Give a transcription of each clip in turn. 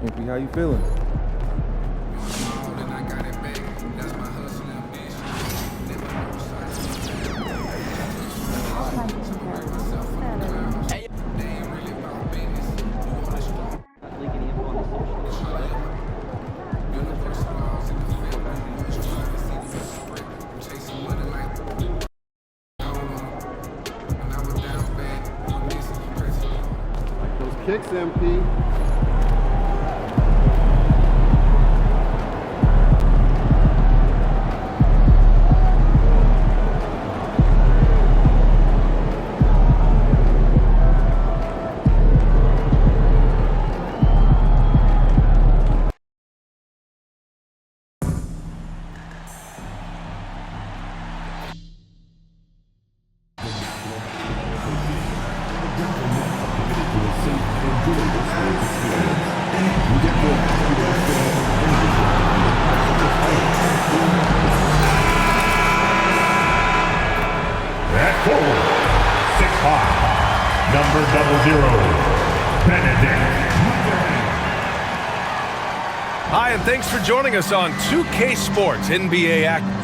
MP, how you feeling? Those kicks, MP. At forward, 6'5", number 00, Benedict. Hi, and thanks for joining us on 2K Sports NBA Action.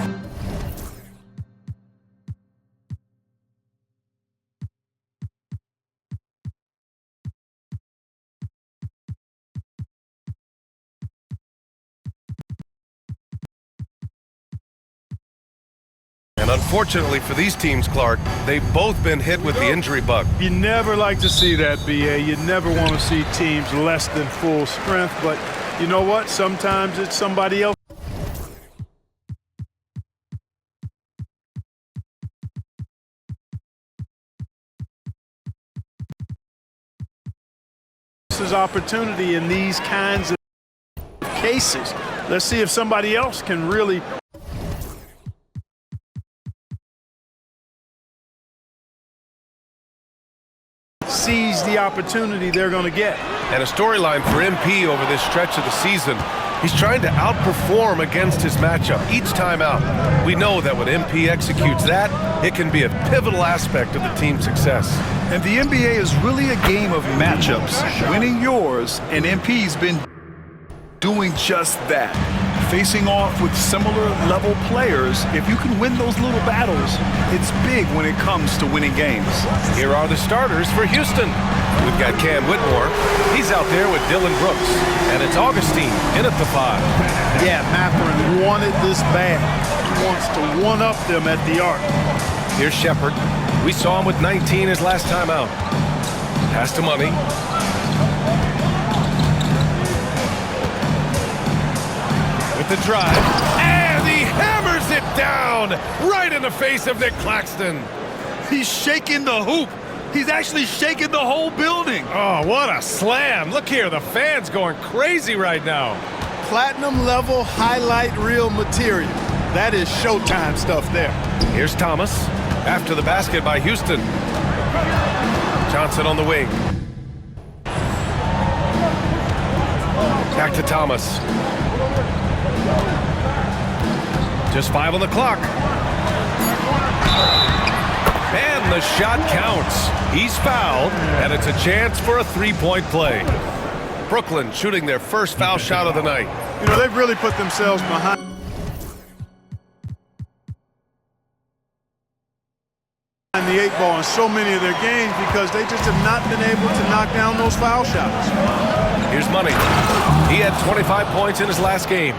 And unfortunately for these teams, Clark, they've both been hit with the injury bug. You never like to see that, BA. You never want to see teams less than full strength, but you know what? Sometimes it's somebody else. This opportunity in these kinds of cases. Let's see if somebody else can really seize the opportunity they're going to get. And a storyline for MP over this stretch of the season. He's trying to outperform against his matchup each time out. We know that when MP executes that, it can be a pivotal aspect of the team's success. And the NBA is really a game of matchups. Winning yours, and MP's been doing just that. Facing off with similar level players, if you can win those little battles, it's big when it comes to winning games. Here are the starters for Houston. We've got Cam Whitmore. He's out there with Dylan Brooks. And it's Augustine in at the 5. Yeah, Mathurin wanted this bad. He wants to one-up them at the arc. Here's Shepard. We saw him with 19 his last time out. Pass to Money. With the drive. And he hammers it down right in the face of Nick Claxton. He's shaking the hoop. He's actually shaking the whole building. Oh, what a slam. Look here, the fans going crazy right now. Platinum level highlight reel material. That is Showtime stuff there. Here's Thomas. After the basket by Houston. Johnson on the wing. Back to Thomas. Just 5 on the clock. And the shot counts. He's fouled, and it's a chance for a three-point play. Brooklyn shooting their first foul shot of the night. You know, they've really put themselves behind the 8 ball in so many of their games because they just have not been able to knock down those foul shots. Here's Money. He had 25 points in his last game.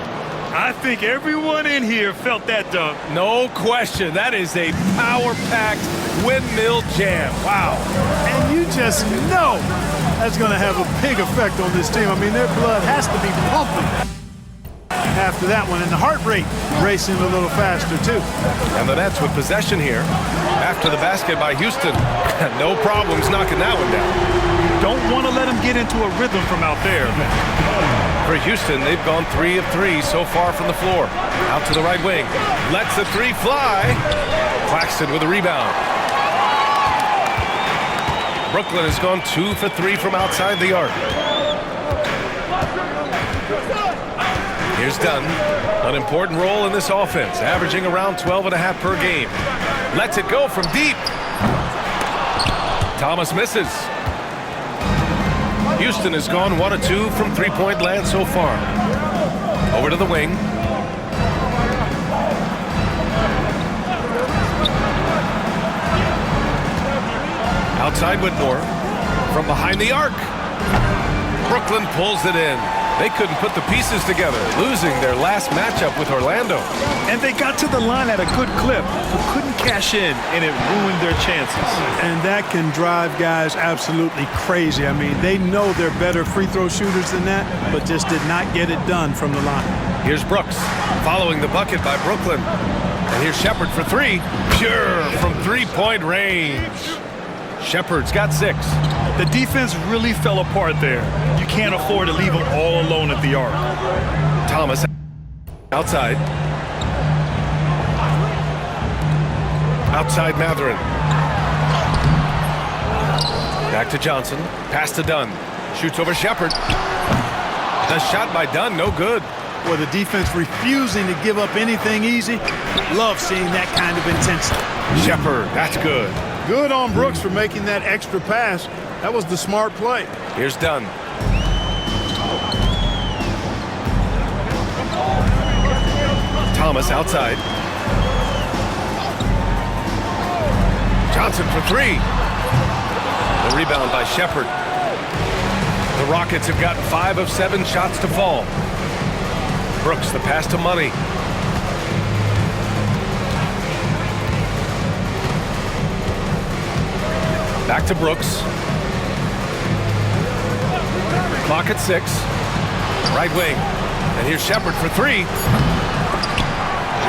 I think everyone in here felt that dunk. No question. That is a power-packed windmill jam. Wow. And you just know that's going to have a big effect on this team. I mean, their blood has to be pumping after that one, and the heart rate racing a little faster, too. And the Nets with possession here after the basket by Houston. No problems knocking that one down. Don't want to let them get into a rhythm from out there. For Houston, they've gone 3 of 3 so far from the floor. Out to the right wing. Lets the 3 fly. Claxton with a rebound. Brooklyn has gone 2 for 3 from outside the arc. Here's Dunn. An important role in this offense, averaging around 12.5 per game. Lets it go from deep. Thomas misses. Houston has gone 1 of 2 from three-point land so far. Over to the wing. Outside Whitmore. From behind the arc. Brooklyn pulls it in. They couldn't put the pieces together, losing their last matchup with Orlando. And they got to the line at a good clip, but couldn't cash in, and it ruined their chances. And that can drive guys absolutely crazy. I mean, they know they're better free throw shooters than that, but just did not get it done from the line. Here's Brooks, following the bucket by Brooklyn. And here's Shepard for three. Pure from three-point range. Shepard's got 6. The defense really fell apart there. You can't afford to leave them all alone at the arc. Thomas outside. Outside Matherin. Back to Johnson. Pass to Dunn. Shoots over Shepard. The shot by Dunn, no good. Boy, the defense refusing to give up anything easy. Love seeing that kind of intensity. Shepard, that's good. Good on Brooks for making that extra pass. That was the smart play. Here's Dunn. Thomas outside. Johnson for 3. The rebound by Shepard. The Rockets have gotten 5 of 7 shots to fall. Brooks, the pass to Money. Back to Brooks. Clock at 6. Right wing. And here's Shepard for 3.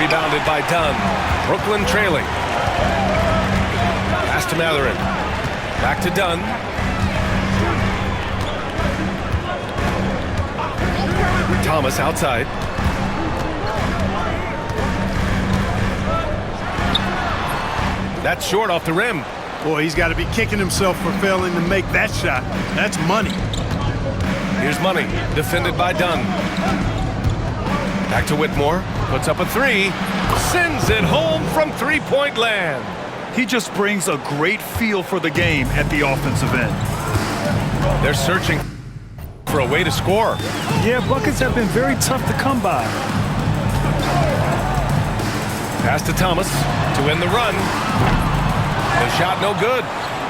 Rebounded by Dunn. Brooklyn trailing. Pass to Matherin. Back to Dunn. Thomas outside. That's short off the rim. Boy, he's got to be kicking himself for failing to make that shot. That's money. Here's Money, defended by Dunn. Back to Whitmore, puts up a 3, sends it home from three-point land. He just brings a great feel for the game at the offensive end. They're searching for a way to score. Yeah, buckets have been very tough to come by. Pass to Thomas to end the run. The shot no good.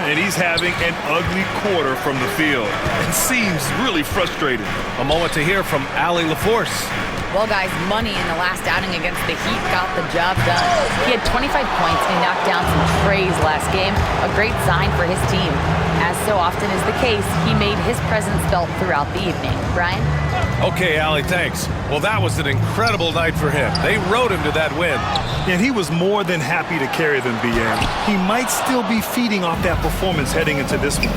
And he's having an ugly quarter from the field. It seems really frustrated. A moment to hear from Allie LaForce. Well, guys, Money in the last outing against the Heat got the job done. He had 25 points and knocked down some trays last game, a great sign for his team. As so often is the case, he made his presence felt throughout the evening. Brian? Okay, Allie, thanks. Well, that was an incredible night for him. They rode him to that win. And he was more than happy to carry them, BM. He might still be feeding off that performance heading into this one.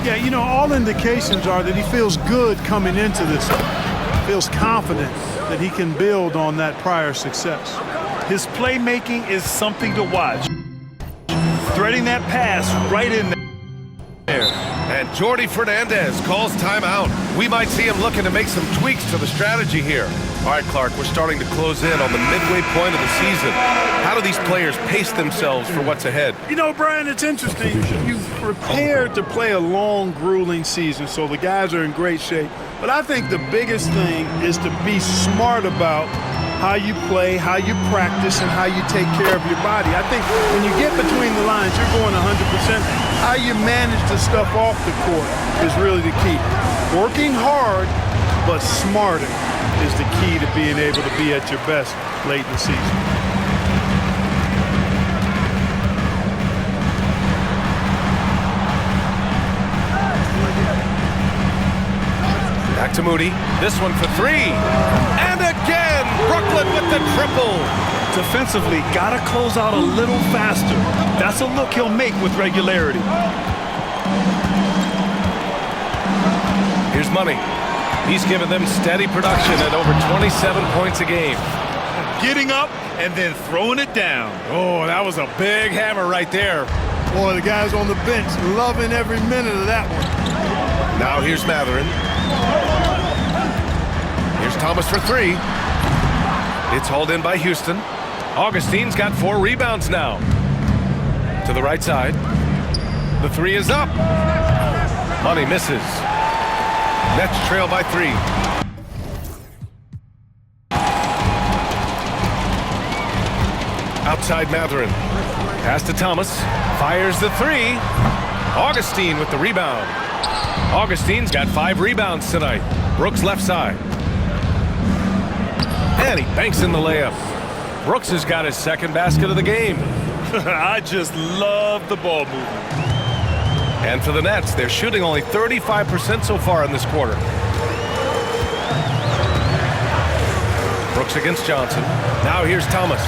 Yeah, you know, all indications are that he feels good coming into this one. Feels confident that he can build on that prior success. His playmaking is something to watch. Threading that pass right in there. And Jordi Fernandez calls timeout. We might see him looking to make some tweaks to the strategy here. All right, Clark, we're starting to close in on the midway point of the season. How do these players pace themselves for what's ahead? You know, Brian, it's interesting. You've prepared to play a long, grueling season, so the guys are in great shape. But I think the biggest thing is to be smart about how you play, how you practice, and how you take care of your body. I think when you get between the lines, you're going 100%. How you manage the stuff off the court is really the key. Working hard, but smarter is the key to being able to be at your best late in the season. Back to Moody. This one for 3. And again, Brooklyn with the triple. Defensively, gotta close out a little faster. That's a look he'll make with regularity. Here's Money. He's given them steady production at over 27 points a game. Getting up and then throwing it down. Oh, that was a big hammer right there. Boy, the guys on the bench loving every minute of that one. Now here's Matherin. Here's Thomas for 3. It's hauled in by Houston. Augustine's got 4 rebounds now. To the right side. The three is up. Money misses. Nets trail by 3. Outside Mathurin. Pass to Thomas. Fires the 3. Augustine with the rebound. Augustine's got 5 rebounds tonight. Brooks left side. And he banks in the layup. Brooks has got his second basket of the game. I just love the ball movement. And for the Nets, they're shooting only 35% so far in this quarter. Brooks against Johnson. Now here's Thomas.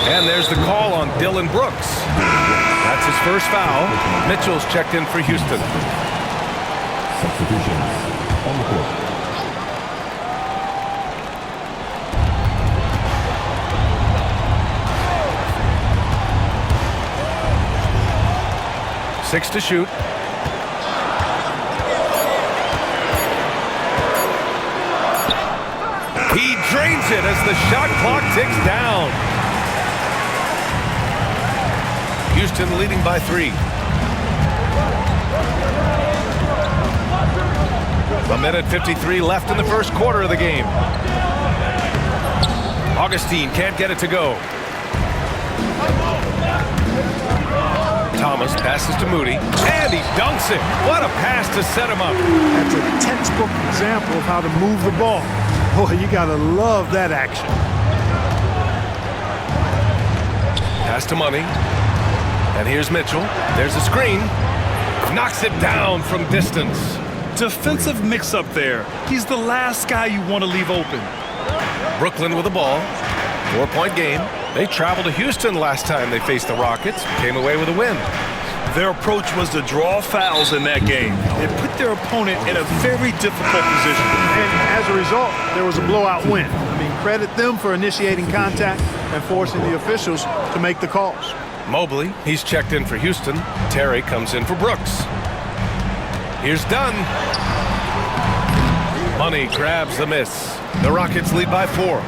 And there's the call on Dylan Brooks. That's his first foul. Mitchell's checked in for Houston. Substitutions on the court. Six to shoot. He drains it as the shot clock ticks down. Houston leading by 3. A minute 53 left in the first quarter of the game. Augustine can't get it to go. Thomas passes to Moody, and he dunks it. What a pass to set him up. That's a textbook example of how to move the ball. Boy, you gotta love that action. Pass to Money. And here's Mitchell. There's a screen. Knocks it down from distance. Defensive mix-up there. He's the last guy you want to leave open. Brooklyn with the ball. 4-point game. They traveled to Houston last time they faced the Rockets. Came away with a win. Their approach was to draw fouls in that game. It put their opponent in a very difficult position. And as a result, there was a blowout win. I mean, credit them for initiating contact and forcing the officials to make the calls. Mobley, he's checked in for Houston. Terry comes in for Brooks. Here's Dunn. Money grabs the miss. The Rockets lead by 4.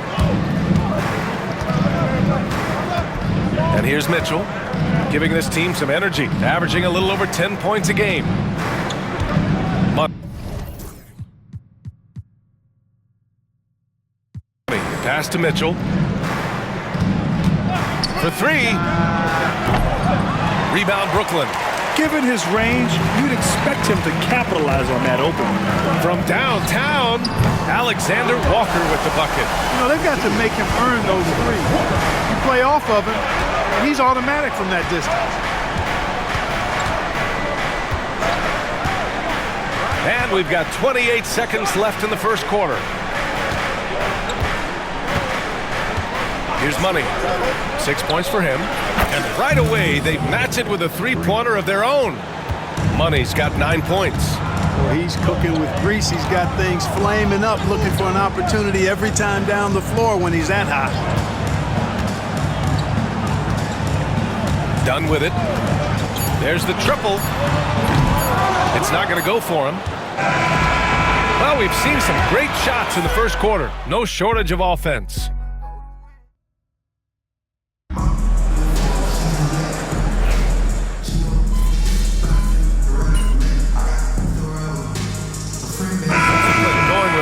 And here's Mitchell, giving this team some energy, averaging a little over 10 points a game. Money. Pass to Mitchell. For 3. Rebound Brooklyn. Given his range, you'd expect him to capitalize on that opening. From downtown, Alexander Walker with the bucket. You know, they've got to make him earn those threes. You play off of him, and he's automatic from that distance. And we've got 28 seconds left in the first quarter. Here's Money. 6 points for him. And right away, they match it with a three-pointer of their own. Money's got 9 points. Well, he's cooking with grease. He's got things flaming up, looking for an opportunity every time down the floor when he's that hot. Done with it. There's the triple. It's not going to go for him. Well, we've seen some great shots in the first quarter. No shortage of offense.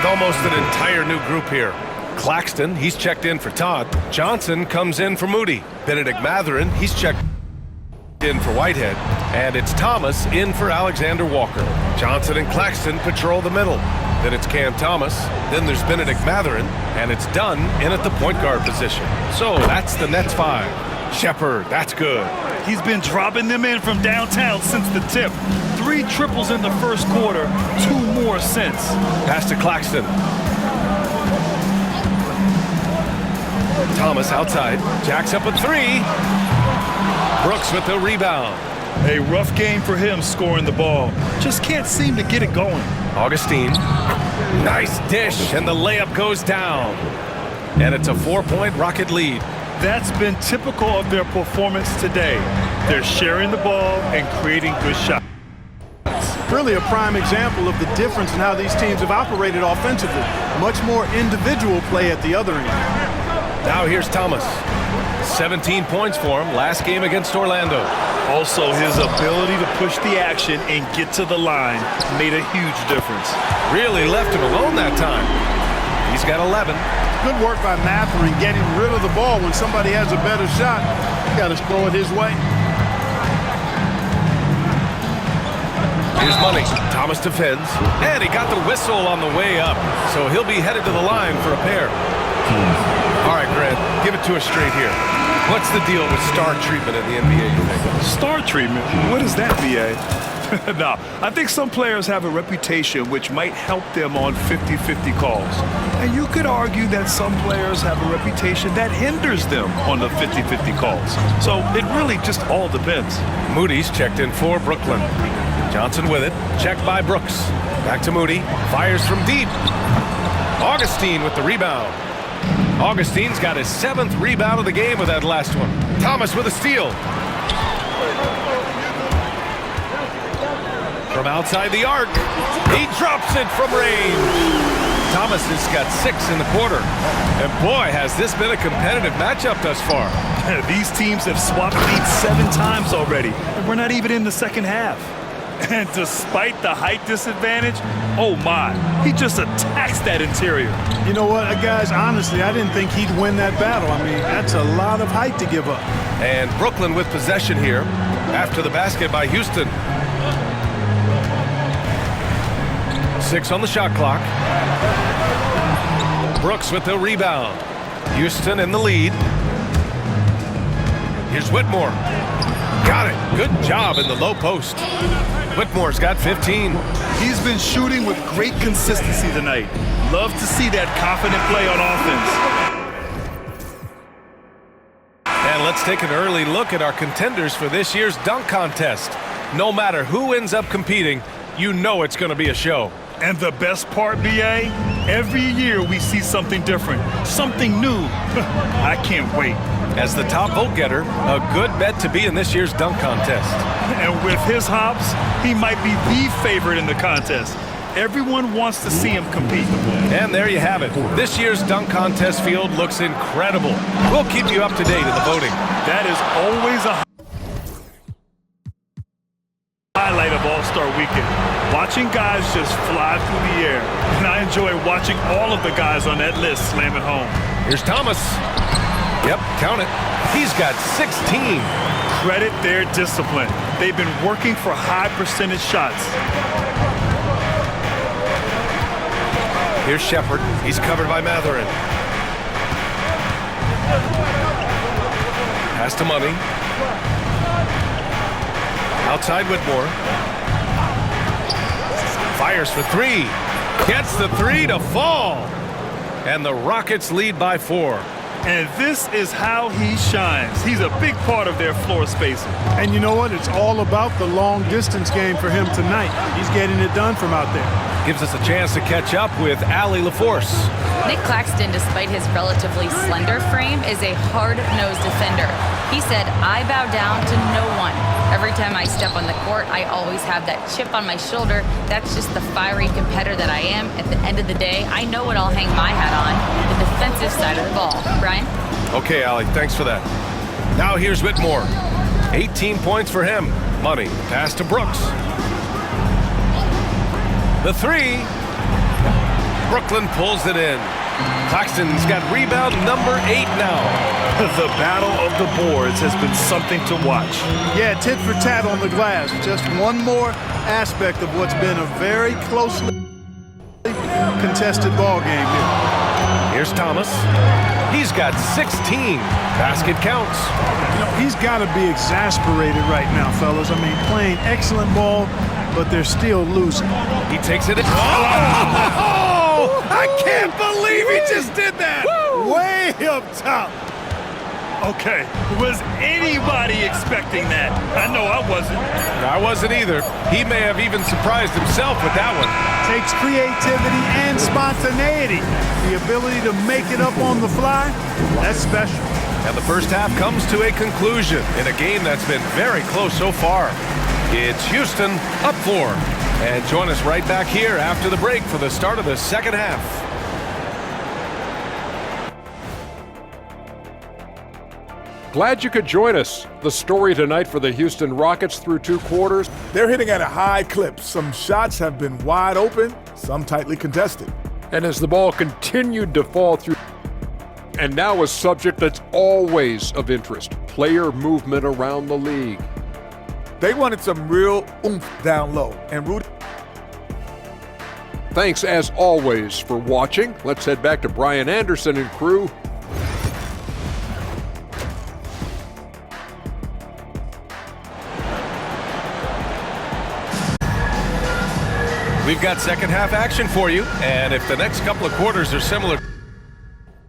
Almost an entire new group here. Claxton, he's checked in for Todd. Johnson comes in for Moody. Benedict Mathurin, he's checked in for Whitehead. And it's Thomas in for Alexander Walker. Johnson and Claxton patrol the middle. Then it's Cam Thomas. Then there's Benedict Mathurin. And it's Dunn in at the point guard position. So that's the Nets 5. Shepherd, that's good. He's been dropping them in from downtown since the tip. 3 triples in the first quarter, 2 more since. Pass to Claxton. Thomas outside. Jacks up a 3. Brooks with the rebound. A rough game for him scoring the ball. Just can't seem to get it going. Augustine. Nice dish, and the layup goes down. And it's a 4-point Rocket lead. That's been typical of their performance today. They're sharing the ball and creating good shots. Really a prime example of the difference in how these teams have operated offensively. Much more individual play at the other end. Now here's Thomas. 17 points for him last game against Orlando. Also, his ability to push the action and get to the line made a huge difference. Really left him alone that time. He's got 11. Good work by Mathurin getting rid of the ball when somebody has a better shot. You got to throw it his way. Here's Money. Thomas defends, and he got the whistle on the way up, so he'll be headed to the line for a pair. All right, Grant, give it to us straight here. What's the deal with star treatment in the NBA, you think? Star treatment? What is that, BA? No, I think some players have a reputation which might help them on 50-50 calls. And you could argue that some players have a reputation that hinders them on the 50-50 calls. So it really just all depends. Moody's checked in for Brooklyn. Johnson with it. Checked by Brooks. Back to Moody. Fires from deep. Augustine with the rebound. Augustine's got his 7th rebound of the game with that last one. Thomas with a steal. From outside the arc. He drops it from range. Thomas has got 6 in the quarter. And boy, has this been a competitive matchup thus far. These teams have swapped leads 7 times already. And we're not even in the second half. And despite the height disadvantage, oh my, he just attacks that interior. You know what, guys, honestly, I didn't think he'd win that battle. I mean, that's a lot of height to give up. And Brooklyn with possession here after the basket by Houston. 6 on the shot clock. Brooks with the rebound. Houston in the lead. Here's Whitmore. Got it. Good job in the low post. Whitmore's got 15. He's been shooting with great consistency tonight. Love to see that confident play on offense. And let's take an early look at our contenders for this year's dunk contest. No matter who ends up competing, you know it's going to be a show. And the best part, BA, every year we see something different, something new. I can't wait. As the top vote getter, a good bet to be in this year's dunk contest. And with his hops, he might be the favorite in the contest. Everyone wants to see him compete. And there you have it. This year's dunk contest field looks incredible. We'll keep you up to date in the voting. That is always a highlight of All-Star Weekend. Watching guys just fly through the air. And I enjoy watching all of the guys on that list slam it home. Here's Thomas. Yep, count it. He's got 16. Credit their discipline. They've been working for high percentage shots. Here's Shepard. He's covered by Mathurin. Pass to Money. Outside Whitmore. Fires for 3. Gets the 3 to fall. And the Rockets lead by 4. And this is how he shines. He's a big part of their floor spacing. And you know what? It's all about the long distance game for him tonight. He's getting it done from out there. Gives us a chance to catch up with Allie LaForce. Nick Claxton, despite his relatively slender frame, is a hard-nosed defender. He said, "I bow down to no one. Every time I step on the court, I always have that chip on my shoulder. That's just the fiery competitor that I am. At the end of the day, I know what I'll hang my hat on, the defensive side of the ball." Brian? Okay, Allie, thanks for that. Now here's Whitmore. 18 points for him. Money. Pass to Brooks. The 3. Brooklyn pulls it in. Claxton's got rebound number 8 now. The battle of the boards has been something to watch. Yeah, tit for tat on the glass. Just one more aspect of what's been a very closely contested ball game here. Here's Thomas. He's got 16. Basket counts. You know, he's got to be exasperated right now, fellas. I mean, playing excellent ball, but they're still losing. He takes it. Oh! I can't believe he just did that. Way up top. Okay, was anybody expecting that? I know I wasn't. I wasn't either. He may have even surprised himself with that one. Takes creativity and spontaneity. The ability to make it up on the fly, that's special. And the first half comes to a conclusion in a game that's been very close so far. It's Houston up 4. And join us right back here after the break for the start of the second half. Glad you could join us. The story tonight for the Houston Rockets through 2 quarters. They're hitting at a high clip. Some shots have been wide open, some tightly contested. And as the ball continued to fall through, and now a subject that's always of interest, player movement around the league. They wanted some real oomph down low, and Rudy. Thanks as always for watching. Let's head back to Brian Anderson and crew. We've got second half action for you, and if the next couple of quarters are similar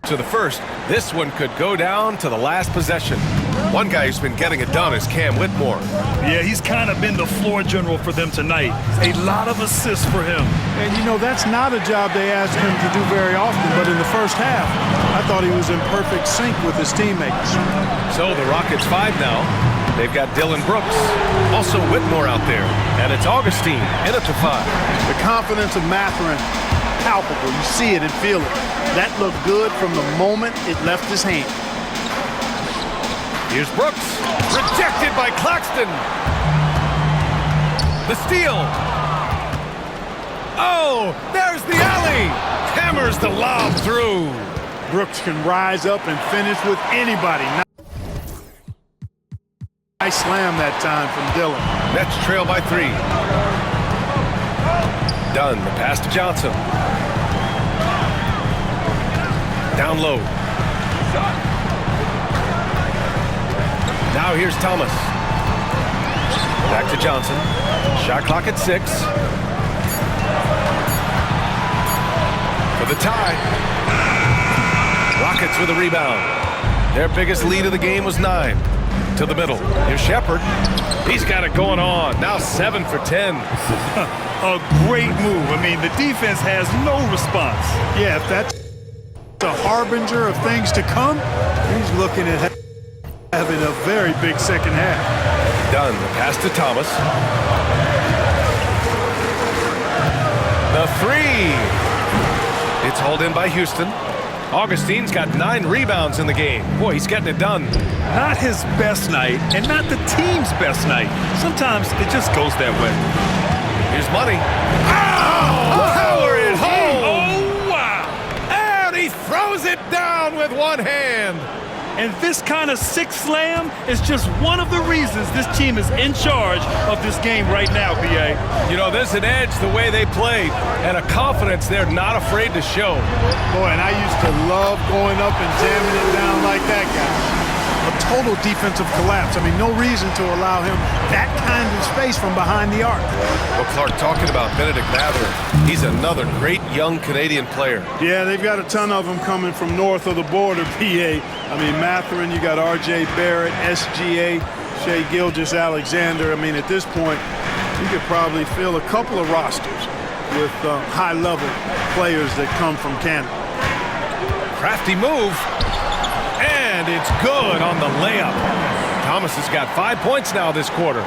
to the first, this one could go down to the last possession. One guy who's been getting it done is Cam Whitmore. Yeah, he's kind of been the floor general for them tonight. A lot of assists for him. And, you know, that's not a job they ask him to do very often, but in the first half, I thought he was in perfect sync with his teammates. So the Rockets 5 now. They've got Dylan Brooks, also Whitmore out there, and it's Augustine in it to 5. The confidence of Mathurin, palpable. You see it and feel it. That looked good from the moment it left his hand. Here's Brooks, rejected by Claxton. The steal. Oh, there's the alley. Hammers the lob through. Brooks can rise up and finish with anybody. Nice slam that time from Dylan. Nets trail by 3. Dunn, the pass to Johnson. Down low. Now here's Thomas. Back to Johnson. Shot clock at 6. For the tie. Rockets with a rebound. Their biggest lead of the game was 9. To the middle. Here's Shepard. He's got it going on. Now 7 for 10. A great move. I mean, the defense has no response. Yeah, if that's a harbinger of things to come, he's looking at having a very big second half. Dunn, the pass to Thomas. The 3. It's hauled in by Houston. Augustine's got 9 rebounds in the game. Boy, he's getting it done. Not his best night, and not the team's best night. Sometimes it just goes that way. Here's Money. Oh! Power it home! Oh, wow! And he throws it down with one hand. And this kind of six slam is just one of the reasons this team is in charge of this game right now, B.A. You know, there's an edge the way they played and a confidence they're not afraid to show. Boy, and I used to love going up and jamming it down like that guy. A total defensive collapse. I mean, no reason to allow him that kind of space from behind the arc. Well, Clark, talking about Benedict Mathurin, he's another great young Canadian player. Yeah, they've got a ton of them coming from north of the border, PA. I mean, Mathurin, you got R.J. Barrett, SGA, Shai Gilgeous-Alexander. I mean, at this point, you could probably fill a couple of rosters with high-level players that come from Canada. Crafty move. And it's good on the layup. Thomas has got 5 points now this quarter.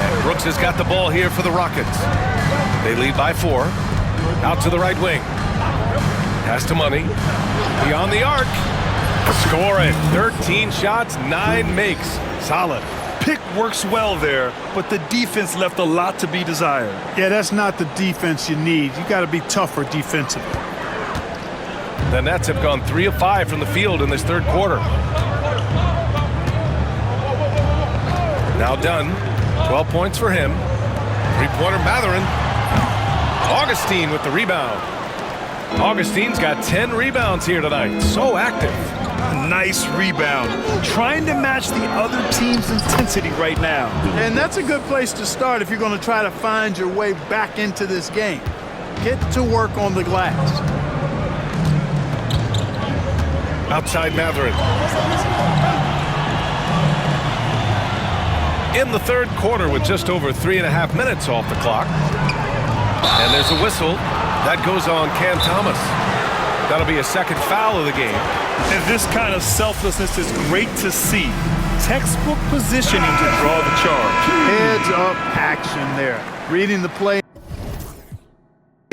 And Brooks has got the ball here for the Rockets. They lead by 4. Out to the right wing. Pass to Money. Beyond the arc. Score it. 13 shots, 9 makes. Solid. Pick works well there, but the defense left a lot to be desired. Yeah, that's not the defense you need. You got to be tougher defensively. The Nets have gone 3 of 5 from the field in this third quarter. Now Dunn, 12 points for him. Three-pointer Mathurin. Augustine with the rebound. Augustine's got 10 rebounds here tonight. So active. Nice rebound. Trying to match the other team's intensity right now. And that's a good place to start if you're going to try to find your way back into this game. Get to work on the glass. Outside Mathurin. In the third quarter with just over 3.5 minutes off the clock. And there's a whistle. That goes on Cam Thomas. That'll be a second foul of the game. And this kind of selflessness is great to see. Textbook positioning to draw the charge. Heads up action there. Reading the play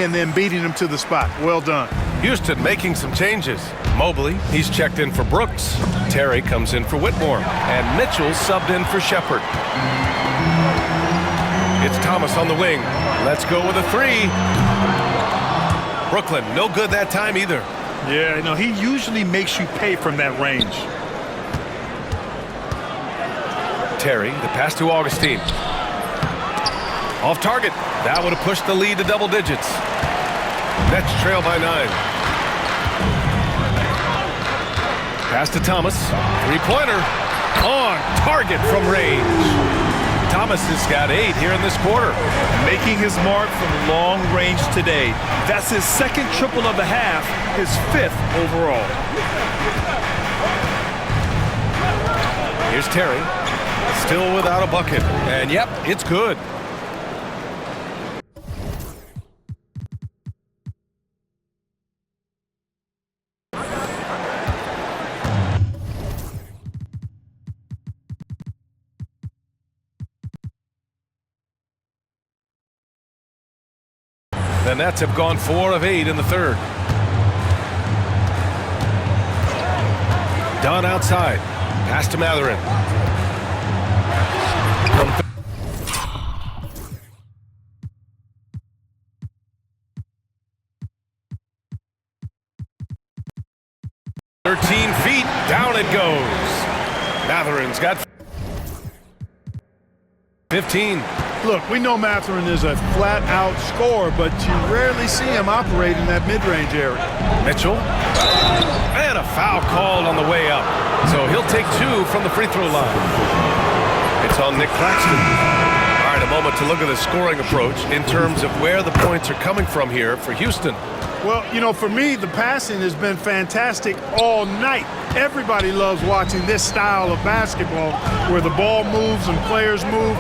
and then beating him to the spot. Well done. Houston making some changes. Mobley, he's checked in for Brooks. Terry comes in for Whitmore. And Mitchell subbed in for Shepard. It's Thomas on the wing. Let's go with a three. Brooklyn, no good that time either. Yeah, no, he usually makes you pay from that range. Terry, the pass to Augustine. Off target. That would have pushed the lead to double digits. Nets trail by 9. Pass to Thomas. Three-pointer. On target from range. Thomas has got 8 here in this quarter. Making his mark from long range today. That's his second triple of the half, his 5th overall. Here's Terry. Still without a bucket. And yep, it's good. The Nets have gone 4 of 8 in the third. Dunn outside. Pass to Mathurin. From 13 feet. Down it goes. Mathurin's got 15. Look, we know Mathurin is a flat-out scorer, but you rarely see him operate in that mid-range area. Mitchell. And a foul called on the way up. So he'll take 2 from the free throw line. It's on Nick Claxton. All right, a moment to look at the scoring approach in terms of where the points are coming from here for Houston. Well, you know, for me, the passing has been fantastic all night. Everybody loves watching this style of basketball where the ball moves and players move.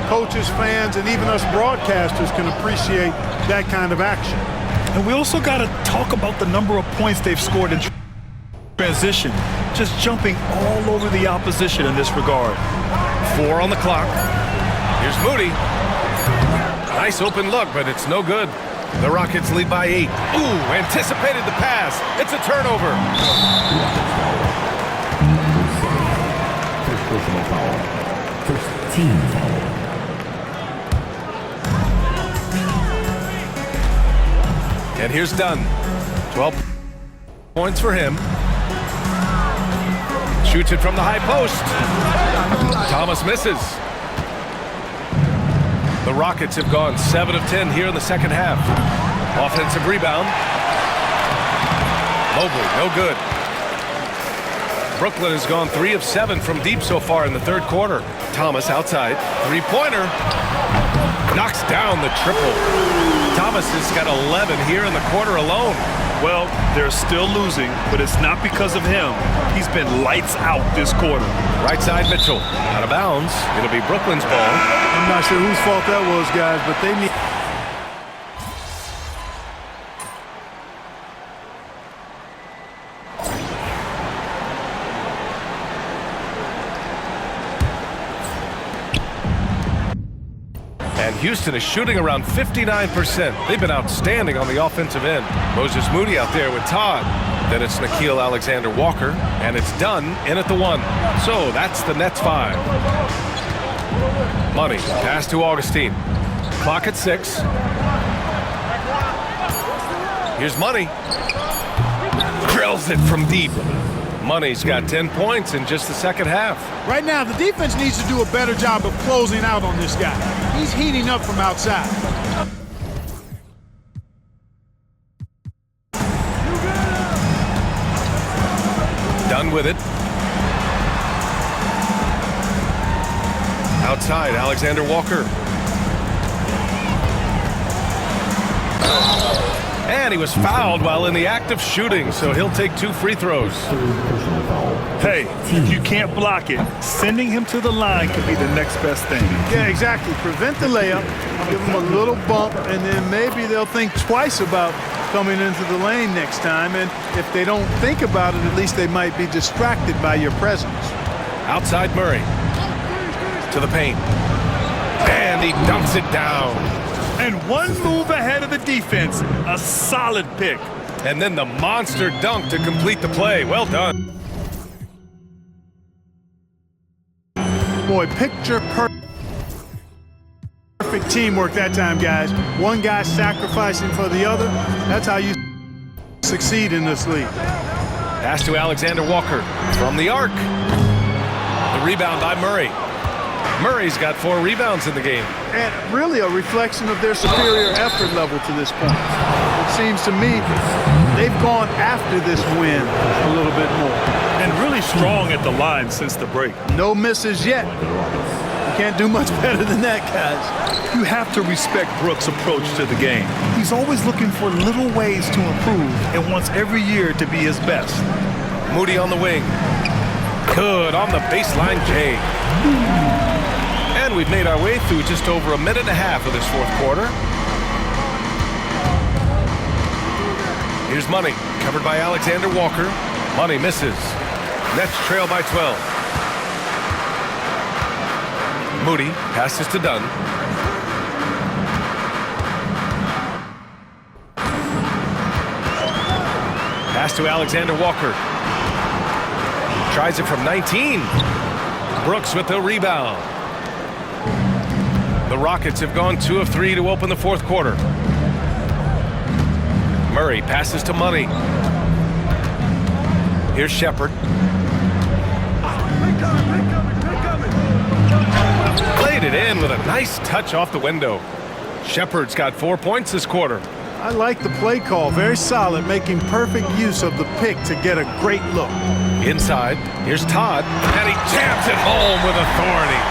Coaches, fans, and even us broadcasters can appreciate that kind of action. And we also got to talk about the number of points they've scored in transition. Just jumping all over the opposition in this regard. 4 on the clock. Here's Moody. Nice open look, but it's no good. The Rockets lead by 8. Ooh, anticipated the pass. It's a turnover. First personal foul. First team foul. And here's Dunn. 12 points for him. Shoots it from the high post. Thomas misses. The Rockets have gone 7 of 10 here in the second half. Offensive rebound. Mobley, no good. Brooklyn has gone 3 of 7 from deep so far in the third quarter. Thomas outside. Three-pointer. Knocks down the triple. Thomas has got 11 here in the quarter alone. Well, they're still losing, but it's not because of him. He's been lights out this quarter. Right side Mitchell. Out of bounds. It'll be Brooklyn's ball. I'm not sure whose fault that was, guys, but they need... And Houston is shooting around 59%. They've been outstanding on the offensive end. Moses Moody out there with Todd. Then it's Nickeil Alexander-Walker, and it's Dunn in at the 1. So that's the Nets 5. Money, pass to Augustine. Clock at 6. Here's Money. Drills it from deep. Money's got 10 points in just the second half. Right now, the defense needs to do a better job of closing out on this guy. He's heating up from outside. Done with it. Outside, Alexander Walker. And he was fouled while in the act of shooting, so he'll take 2 free throws. Hey, if you can't block it, sending him to the line could be the next best thing. Yeah, exactly. Prevent the layup, give them a little bump, and then maybe they'll think twice about coming into the lane next time. And if they don't think about it, at least they might be distracted by your presence. Outside Murray. To the paint. And he dunks it down. And one move ahead of the defense. A solid pick. And then the monster dunk to complete the play. Well done. Boy, picture perfect teamwork that time, guys. One guy sacrificing for the other. That's how you succeed in this league. Pass to Alexander Walker from the arc. The rebound by Murray. Murray's got 4 rebounds in the game. And really a reflection of their superior effort level to this point. It seems to me they've gone after this win a little bit more. And really strong at the line since the break. No misses yet. You can't do much better than that, guys. You have to respect Brooks' approach to the game. He's always looking for little ways to improve and wants every year to be his best. Moody on the wing. Good on the baseline J. And we've made our way through just over a minute and a half of this fourth quarter. Here's Money, covered by Alexander Walker. Money misses. Nets trail by 12. Moody passes to Dunn. Pass to Alexander Walker. Tries it from 19. Brooks with the rebound. The Rockets have gone 2 of 3 to open the fourth quarter. Murray passes to Money. Here's Shepherd. Played it in with a nice touch off the window. Shepherd's got 4 points this quarter. I like the play call. Very solid, making perfect use of the pick to get a great look. Inside, here's Todd, and he jams it home with authority.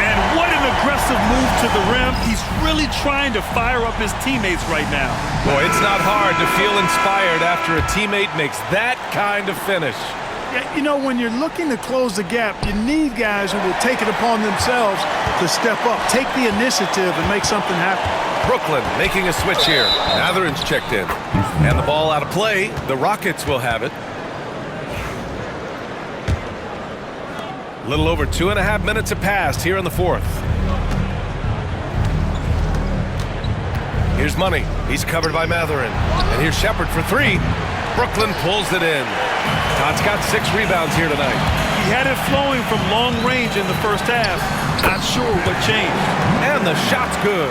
And what an aggressive move to the rim. He's really trying to fire up his teammates right now. Boy, it's not hard to feel inspired after a teammate makes that kind of finish. Yeah, you know, when you're looking to close the gap, you need guys who will take it upon themselves to step up, take the initiative, and make something happen. Brooklyn making a switch here. Mathurin's checked in. And the ball out of play. The Rockets will have it. A little over 2.5 minutes have passed here in the fourth. Here's Money. He's covered by Mathurin. And here's Shepherd for 3. Brooklyn pulls it in. Todd's got 6 rebounds here tonight. He had it flowing from long range in the first half. Not sure what changed. And the shot's good.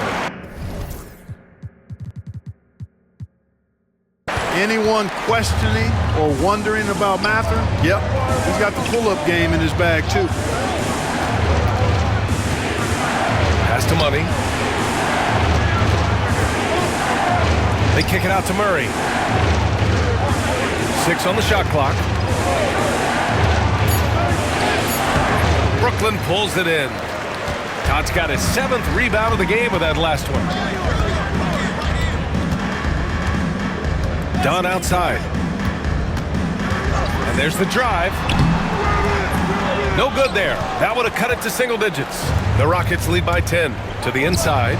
Anyone questioning or wondering about Mathurin? Yep, he's got the pull-up game in his bag, too. Pass to Money. They kick it out to Murray. 6 on the shot clock. Brooklyn pulls it in. Todd's got his 7th rebound of the game with that last one. Dunn outside. And there's the drive. No good there. That would have cut it to single digits. The Rockets lead by 10 to the inside.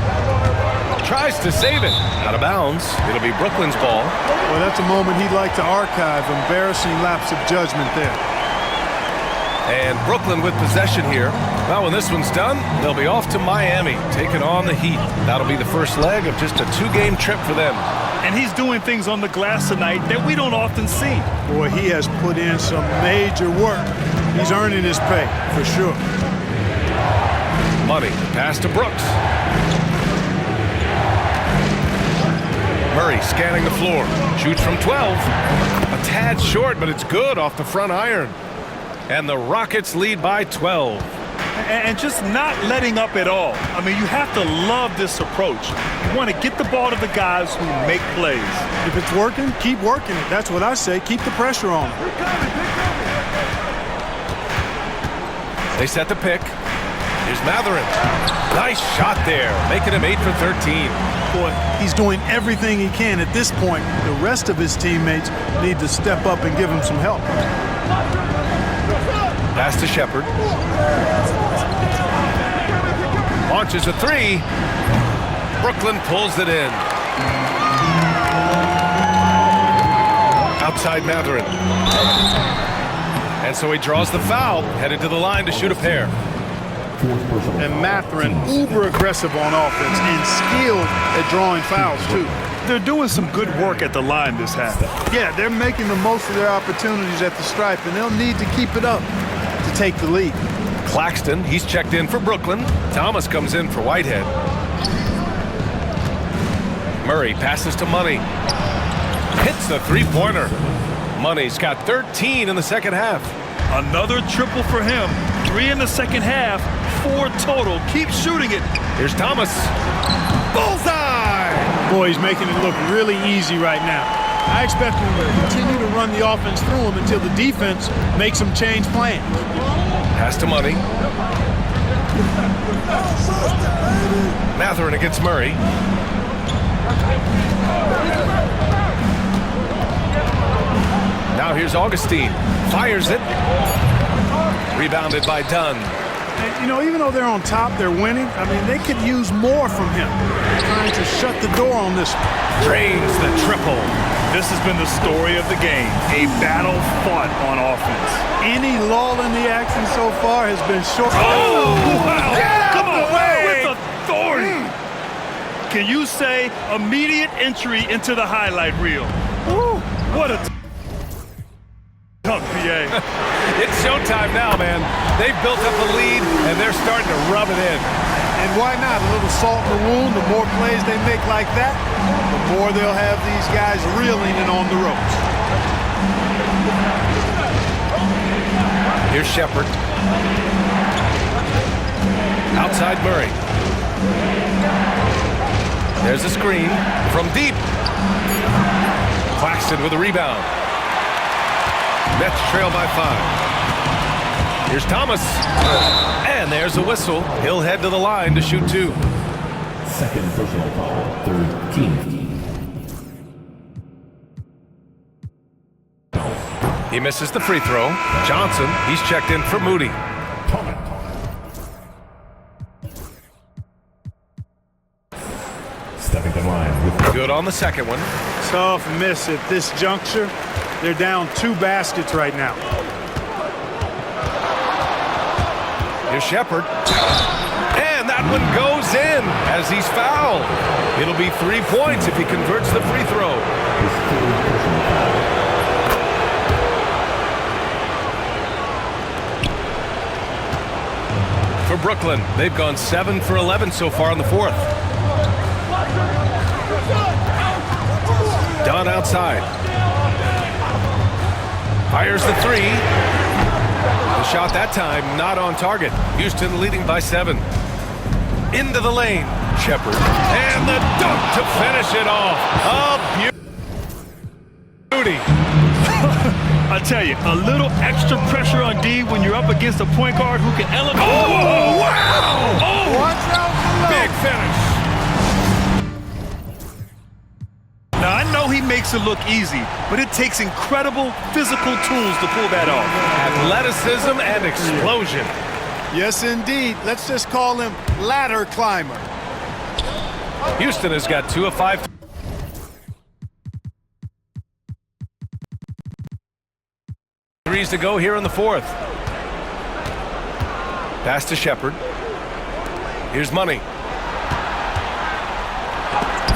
Tries to save it. Out of bounds. It'll be Brooklyn's ball. Well, that's a moment he'd like to archive. Embarrassing lapse of judgment there. And Brooklyn with possession here. Well, when this one's done, they'll be off to Miami, taking on the Heat. That'll be the first leg of just a 2-game trip for them. And he's doing things on the glass tonight that we don't often see. Boy, he has put in some major work. He's earning his pay, for sure. Money, pass to Brooks. Murray scanning the floor. Shoots from 12. A tad short, but it's good off the front iron. And the Rockets lead by 12. And just not letting up at all. I mean, you have to love this approach. You want to get the ball to the guys who make plays. If it's working, keep working it. That's what I say. Keep the pressure on. They set the pick. Here's Mathurin. Nice shot there, making him 8 for 13. Boy, he's doing everything he can at this point. The rest of his teammates need to step up and give him some help. Pass to Shepherd. Launches a 3. Brooklyn pulls it in. Outside Mathurin. And so he draws the foul, headed to the line to shoot a pair. Fourth personal And foul. Mathurin, Team uber aggressive on offense and skilled at drawing fouls, too. They're doing some good work at the line this half. Yeah, they're making the most of their opportunities at the stripe, and they'll need to keep it up to take the lead. Claxton, he's checked in for Brooklyn. Thomas comes in for Whitehead. Murray passes to Money. Hits the three-pointer. Money's got 13 in the second half. Another triple for him. 3 in the second half, 4 total. Keep shooting it. Here's Thomas. Bullseye! Boy, he's making it look really easy right now. I expect him to continue to run the offense through him until the defense makes him change plans. Pass to Money. Mathurin against Murray. Now here's Augustine. Fires it. Rebounded by Dunn. And, you know, even though they're on top, they're winning. I mean, they could use more from him. Trying to shut the door on this one. Drains the triple. This has been the story of the game. A battle fought on offense. Any lull in the action so far has been short. Oh, wow. Get out Come the on, way. with authority. Can you say immediate entry into the highlight reel? Woo, what a dunk, PA. It's showtime now, man. They've built up a lead, and they're starting to rub it in. And why not? A little salt in the wound. The more plays they make like that, the more they'll have these guys reeling and on the ropes. Here's Shepard. Outside Murray. There's a screen from deep. Claxton with a rebound. Nets trail by 5. Here's Thomas. And there's a whistle. He'll head to the line to shoot 2. Second personal foul. Third team. He misses the free throw. Johnson, he's checked in for Moody. Stepping the line with Good on the second one. Tough miss at this juncture. They're down 2 baskets right now. Here's Shepard. And that one goes in as he's fouled. It'll be 3 points if he converts the free throw. his third personal foul. For Brooklyn, they've gone 7 for 11 so far in the fourth. Dunn outside. Fires the 3. The shot that time not on target. Houston leading by 7. Into the lane. Shepard. And the dunk to finish it off. A beauty. I tell you, a little extra pressure on D when you're up against a point guard who can elevate. Oh, wow! Oh, Watch out below. big finish. Now, I know he makes it look easy, but it takes incredible physical tools to pull that off. Athleticism and explosion. Yes, indeed. Let's just call him ladder climber. Houston has got 2 of 5. Threes to go here in the fourth. Pass to Shepard. Here's Money.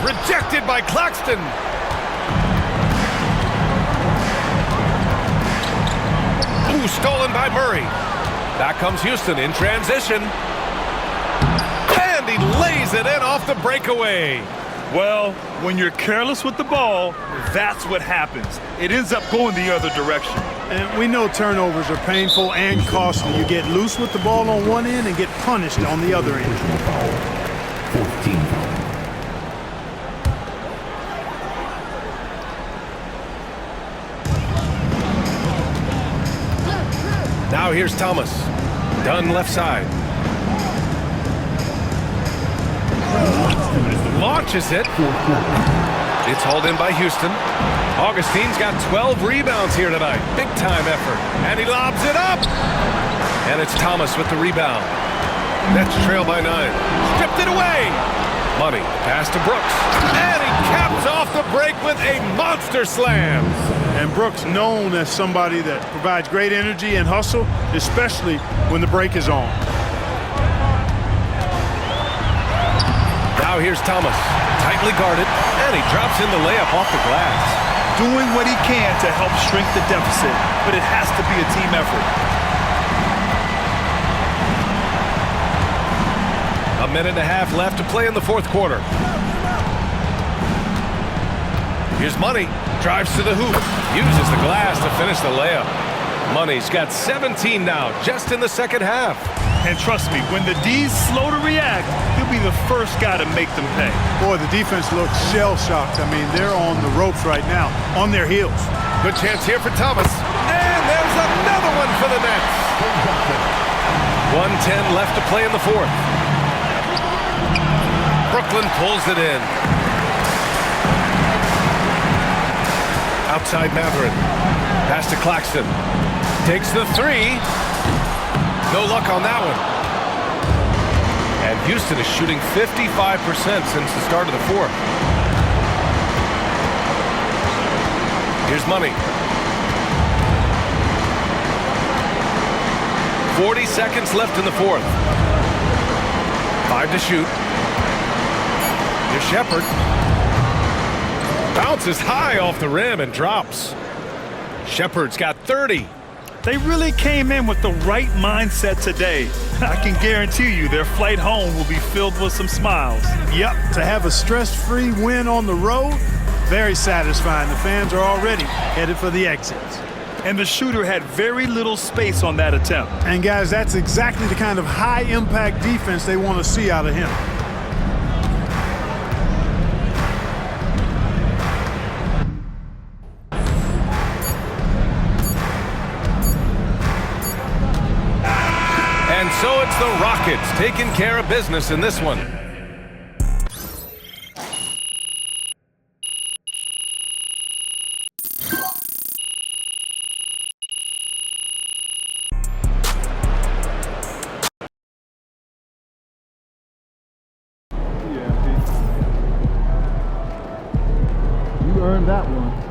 Rejected by Claxton. Ooh, stolen by Murray. Back comes Houston in transition. And he lays it in off the breakaway. Well, when you're careless with the ball, that's what happens. It ends up going the other direction. And we know turnovers are painful and costly. You get loose with the ball on one end and get punished on the other end. Personal foul. 14 foul. Now here's Thomas. Dunn left side. Launches it. It's hauled in by Houston. Augustine's got 12 rebounds here tonight. Big time effort. And he lobs it up. And it's Thomas with the rebound. Nets trail by 9. Stripped it away. Money. Pass to Brooks. And he caps off the break with a monster slam. And Brooks known as somebody that provides great energy and hustle, especially when the break is on. Now here's Thomas, tightly guarded, and he drops in the layup off the glass. Doing what he can to help shrink the deficit, but it has to be a team effort. A minute and a half left to play in the fourth quarter. Here's Money, drives to the hoop, uses the glass to finish the layup. Money's got 17 now, just in the second half. And trust me, when the D's slow to react, he'll be the first guy to make them pay. Boy, the defense looks shell-shocked. I mean, they're on the ropes right now, on their heels. Good chance here for Thomas. And there's another one for the Nets. 1:10 left to play in the fourth. Brooklyn pulls it in. Outside Matherin. Pass to Claxton. Takes the three. No luck on that one. And Houston is shooting 55% since the start of the fourth. Here's Money. 40 seconds left in the fourth. 5 to shoot. Here's Shepherd. Bounces high off the rim and drops. Shepherd's got 30. They really came in with the right mindset today. I can guarantee you their flight home will be filled with some smiles. Yep, to have a stress-free win on the road, very satisfying. The fans are already headed for the exits. And the shooter had very little space on that attempt. And guys, that's exactly the kind of high-impact defense they want to see out of him. And so it's the Rockets taking care of business in this one. You earned that one.